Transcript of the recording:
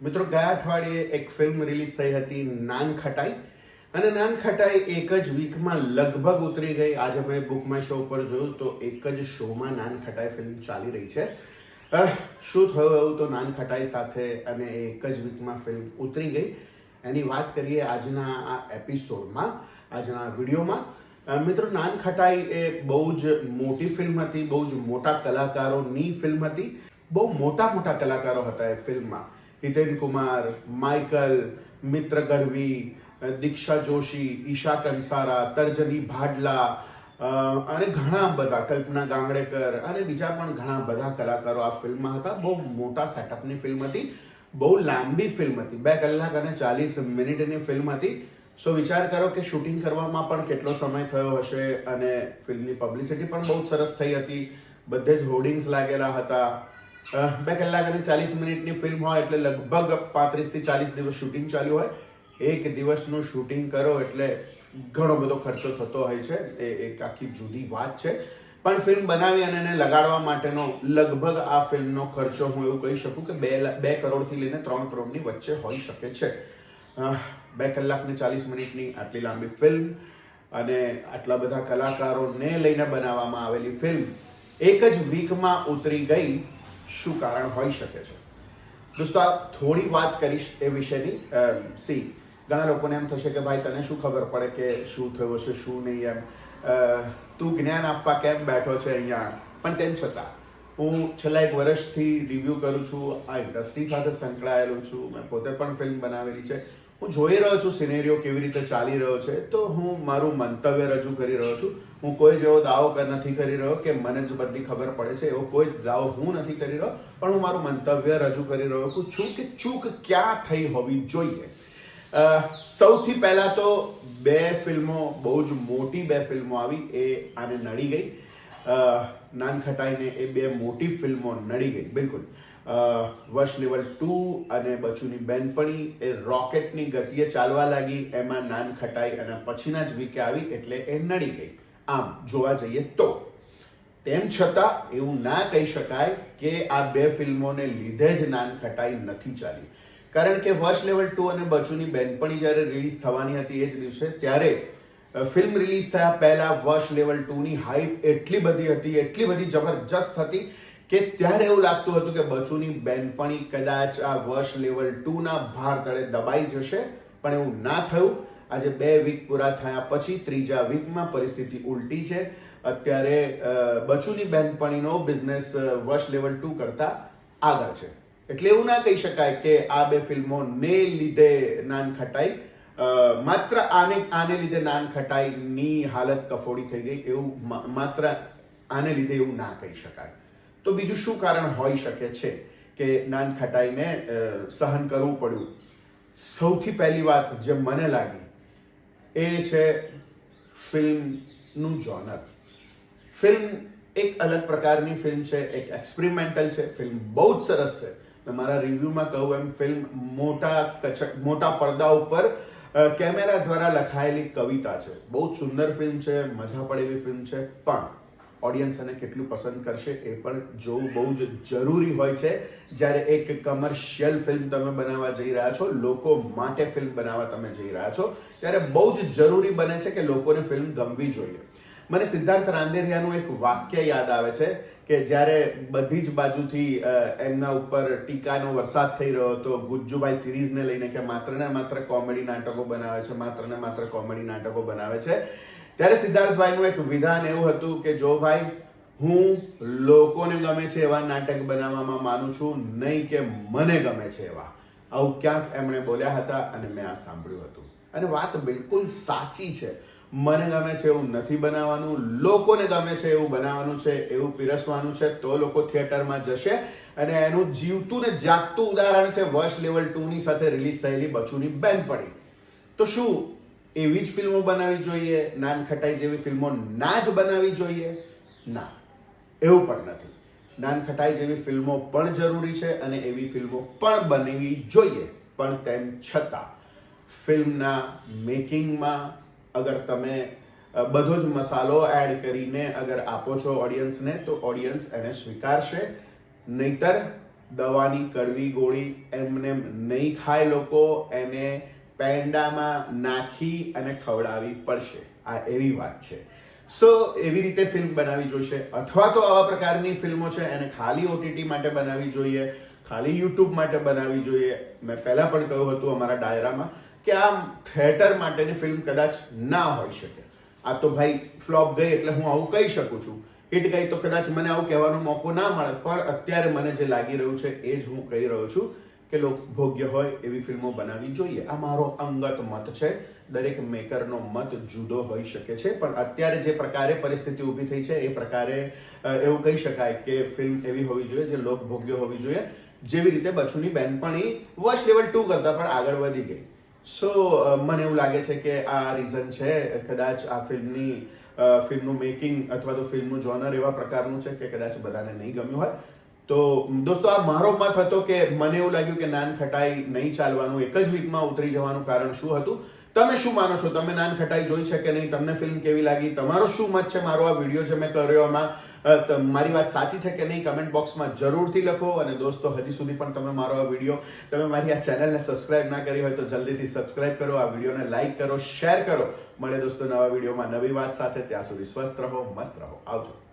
મિત્રો, ગયા અઠવાડિયે એક ફિલ્મ રિલીઝ થઈ હતી નાન ખટાઈ, અને નાન ખટાઈ એક જ વીકમાં લગભગ ઉતરી ગઈ. આજે મેં બુક માય શો પર જોયું તો એક જ શોમાં નાન ખટાઈ ફિલ્મ ચાલી રહી છે. શું થયું એવું તો નાન ખટાઈ સાથે અને એક જ વીકમાં ફિલ્મ ઉતરી ગઈ એની વાત કરીએ આજના આ એપિસોડમાં, આજના વિડીયોમાં. મિત્રો, નાન ખટાઈ એ બહુ જ મોટી ફિલ્મ હતી, બહુ જ મોટા કલાકારોની ફિલ્મ હતી. બહુ મોટા કલાકારો હતા એ ફિલ્મમાં. હિતેન કુમાર, માઇકલ, મિત્ર ગઢવી, દીક્ષા જોશી, ઈશા કંસારા, તર્જની ભાડલા અને ઘણા બધા, કલ્પના ગાંગડેકર અને બીજા પણ ઘણા બધા કલાકારો આ ફિલ્મમાં હતા. બહુ મોટા સેટઅપની ફિલ્મ હતી, બહુ લાંબી ફિલ્મ હતી, 2 કલાક અને 40 મિનિટની ફિલ્મ હતી. સો વિચાર કરો કે શૂટિંગ કરવામાં પણ કેટલો સમય થયો હશે, અને ફિલ્મની પબ્લિસિટી પણ બહુ સરસ થઈ હતી. બધે જ હોર્ડિંગ્સ લાગેલા હતા. 2 કલાક અને 40 મિનિટની ફિલ્મ હોય એટલે લગભગ 35 થી 40 દિવસ શૂટિંગ ચાલ્યું હોય. એક દિવસનું શૂટિંગ કરો એટલે ઘણો બધો ખર્ચો થતો હોય છે, એ એક આખી જુદી વાત છે. પણ ફિલ્મ બનાવી અને એને લગાડવા માટેનો લગભગ આ ફિલ્મનો ખર્ચો હું એવું કહી શકું કે 2 કરોડથી લઈને 3 કરોડની વચ્ચે હોઈ શકે છે. 2 કલાક ને 40 મિનિટની આટલી લાંબી ફિલ્મ અને આટલા બધા કલાકારોને લઈને બનાવવામાં આવેલી ફિલ્મ એક જ વીકમાં ઉતરી ગઈ. શું કારણ હોઈ શકે છે? દોસ્તો, આ થોડી વાત કરીશ એ વિશેની. ઘણા લોકોને એમ થશે કે ભાઈ, તને શું ખબર પડે કે શું થયું છે શું નહીં એમ, તું જ્ઞાન આપવા કેમ બેઠો છે અહીંયા? પણ તેમ છતાં હું છેલ્લા 1 વર્ષથી રિવ્યૂ કરું છું, આ ઇન્ડસ્ટ્રી સાથે સંકળાયેલો છું, મેં પોતે પણ ફિલ્મ બનાવેલી છે. હું જોઈ રહ્યો છું સિનેરિયો કેવી રીતે ચાલી રહ્યો છે, તો હું મારું મંતવ્ય રજૂ કરી રહ્યો છું. હું કોઈ જેવો દાવો નથી કરી રહ્યો કે મને જ બધી ખબર પડે છે, એવો કોઈ દાવો હું નથી કરી રહ્યો, પણ હું મારું મંતવ્ય રજૂ કરી રહ્યો છું કે ચૂક ક્યાં થઈ હોવી જોઈએ. સૌથી પહેલા તો 2 ફિલ્મો, બહુ જ મોટી 2 ફિલ્મો આવી, એ આને નડી ગઈ. નાન ખટાઈને એ 2 મોટી ફિલ્મો નડી ગઈ, બિલકુલ. વશ લેવલ 2 અને બચુની બેનપણી એ રોકેટની ગતિએ ચાલવા લાગી. એમાં નાન ખટાઈ અને પછીના જ વીકે આવી એટલે એ નડી ગઈ. આમ જોવા જઈએ તો તેમ છતાં એવું ના કહી શકાય કે આ 2 ફિલ્મોને લીધે જ નાન ખટાઈ નથી ચાલી. કારણ કે વશ લેવલ 2 અને બચુની બેનપણી જ્યારે રિલીઝ થવાની હતી એ જ દિવસે, ત્યારે ફિલ્મ રિલીઝ થયા પહેલા વશ લેવલ 2 ની હાઈપ એટલી બધી હતી, એટલી બધી જબરજસ્ત હતી કે ત્યારે એવું લાગતું હતું કે બચુની બેનપણી કદાચ આ વશ લેવલ 2 ના ભાર તળે દબાઈ જશે, પણ એવું ના થયું. આજે 2 વીક પૂરા થયા પછી 3જા વીકમાં પરિસ્થિતિ ઉલટી છે. અત્યારે બચુની બેનપણીનો બિઝનેસ વશ લેવલ 2 કરતા આગળ છે. એટલે એવું ના કહી શકાય કે આ 2 ફિલ્મોને લીધે નાન ખટાઈ, માત્ર આને લીધે નાન ખટાઈની હાલત કફોડી થઈ ગઈ, એવું માત્ર આને લીધે એવું ના કહી શકાય. તો બીજું શું કારણ હોઈ શકે છે કે નાન ખટાઈને સહન કરવું પડ્યું? સૌથી પહેલી વાત જે મને લાગી એ છે ફિલ્મનું જોનર. ફિલ્મ એક અલગ પ્રકારની ફિલ્મ છે, એક એક્સપેરિમેન્ટલ છે. ફિલ્મ બહુ જ સરસ છે. મેં મારા રિવ્યુમાં કહું એમ, ફિલ્મ મોટા પડદા ઉપર કેમેરા દ્વારા લખાયેલી કવિતા છે. બહુ જ સુંદર ફિલ્મ છે, મજા પડે એવી ફિલ્મ છે. પણ ઓડિયન્સ એને કેટલું પસંદ કરશે એ પણ જોવું બહુ જ જરૂરી હોય છે. જ્યારે એક કમર્શિયલ ફિલ્મ તમે બનાવવા જઈ રહ્યા છો, લોકો માટે ફિલ્મ બનાવવા તમે જઈ રહ્યા છો, ત્યારે બહુ જ જરૂરી બને છે કે લોકોને ફિલ્મ ગમવી જોઈએ. મને સિદ્ધાર્થ રાંદેરિયાનું એક વાક્ય યાદ આવે છે કે જ્યારે બધી જ બાજુથી એમના ઉપર ટીકાનો વરસાદ થઈ રહ્યો હતો ગુજ્જુભાઈ સિરીઝને લઈને કે માત્ર ને માત્ર કોમેડી નાટકો બનાવે છે, માત્ર ને માત્ર કોમેડી નાટકો બનાવે છે, ત્યારે સિદ્ધાર્થભાઈનું એક વિધાન એવું હતું કે જો ભાઈ, હું લોકોને ગમે છે એવા નાટક બનાવવામાં માનું છું, નહીં કે મને ગમે છે એવા. આવું ક્યાંક એમણે બોલ્યા હતા અને મેં આ સાંભળ્યું હતું. અને વાત બિલકુલ સાચી છે. મને ગમે છે એવું નથી બનાવવાનું, લોકોને ગમે છે એવું બનાવવાનું છે, એવું પીરસવાનું છે, તો લોકો થિયેટરમાં જશે. અને એનું જીવતું ને જાગતું ઉદાહરણ છે વશ લેવલ 2 ની સાથે રિલીઝ થયેલી બચુની બેનપણી. તો શું એવી જ ફિલ્મો બનાવવી જોઈએ? નાન ખટાઈ જેવી ફિલ્મો ના જ બનાવવી જોઈએ? ના, એવું પણ નથી. નાન ખટાઈ જેવી ફિલ્મો પણ જરૂરી છે અને એવી ફિલ્મો પણ બનવી જોઈએ. પણ તેમ છતાં ફિલ્મના મેકિંગમાં અગર તમે બધો જ મસાલો એડ કરીને અગર આપો છો ઓડિયન્સને, તો ઓડિયન્સ એને સ્વીકારશે. નહીતર દવાની કડવી ગોળી એમને નહીં ખાય લોકો, એને પેંડામાં નાખી અને ખવડાવવી પડશે. આ એવી વાત છે. સો એવી રીતે ફિલ્મ બનાવવી જોઈશે, અથવા તો આવા પ્રકારની ફિલ્મો છે એને ખાલી OTT માટે બનાવવી જોઈએ, ખાલી YouTube માટે બનાવવી જોઈએ. મેં પહેલા પણ કહ્યું હતું અમારા ડાયરામાં કે આ થિયેટર માટેની ફિલ્મ કદાચ ના હોઈ શકે. આ તો ભાઈ ફ્લોપ ગઈ એટલે હું આવું કહી શકું છું, હિટ ગઈ તો કદાચ મને આવું કહેવાનો મોકો ના મળે, પણ અત્યારે મને જે લાગી રહ્યું છે એ જ હું કહી રહ્યો છું કે લોકભોગ્ય હોય એવી ફિલ્મો બનાવવી જોઈએ. આ મારો અંગત મત છે, દરેક મેકરનો મત જુદો હોઈ શકે છે, પણ અત્યારે જે પ્રકારે પરિસ્થિતિ ઊભી થઈ છે એ પ્રકારે એવું કહી શકાય કે ફિલ્મ એવી હોવી જોઈએ જે લોકભોગ્ય હોવી જોઈએ. જેવી રીતે બચુની બેનપણી વોચ લેવલ 2 કરતા પણ આગળ વધી ગઈ. સો મને એવું લાગે છે કે આ રીઝન છે. કદાચ આ ફિલ્મનું મેકિંગ અથવા તો ફિલ્મનું જોનર એવા પ્રકારનું છે કે કદાચ બધાને નહીં ગમ્યું હોય. તો દોસ્તો, આ મારો મત હતો કે મને એવું લાગ્યું કે નાન ખટાઈ નહીં ચાલવાનું, એક જ વીકમાં ઉતરી જવાનું કારણ શું હતું. તમે શું માનો છો? તમે નાન ખટાઈ જોઈ છે કે નહીં? તમને ફિલ્મ કેવી લાગી? તમારો શું મત છે? મારો આ વિડીયો જે મેં કર્યો એમાં મારી વાત સાચી છે કે નહીં? કમેન્ટ બોક્સમાં જરૂરથી લખો. અને દોસ્તો, હજી સુધી પણ તમે મારો આ વિડીયો, તમે મારી આ ચેનલને સબસ્ક્રાઇબ ના કરી હોય તો જલ્દીથી સબસ્ક્રાઇબ કરો, આ વિડીયોને લાઈક કરો, શેર કરો. મળે દોસ્તો નવા વિડીયોમાં નવી વાત સાથે. ત્યાં સુધી સ્વસ્થ રહો, મસ્ત રહો. આવજો.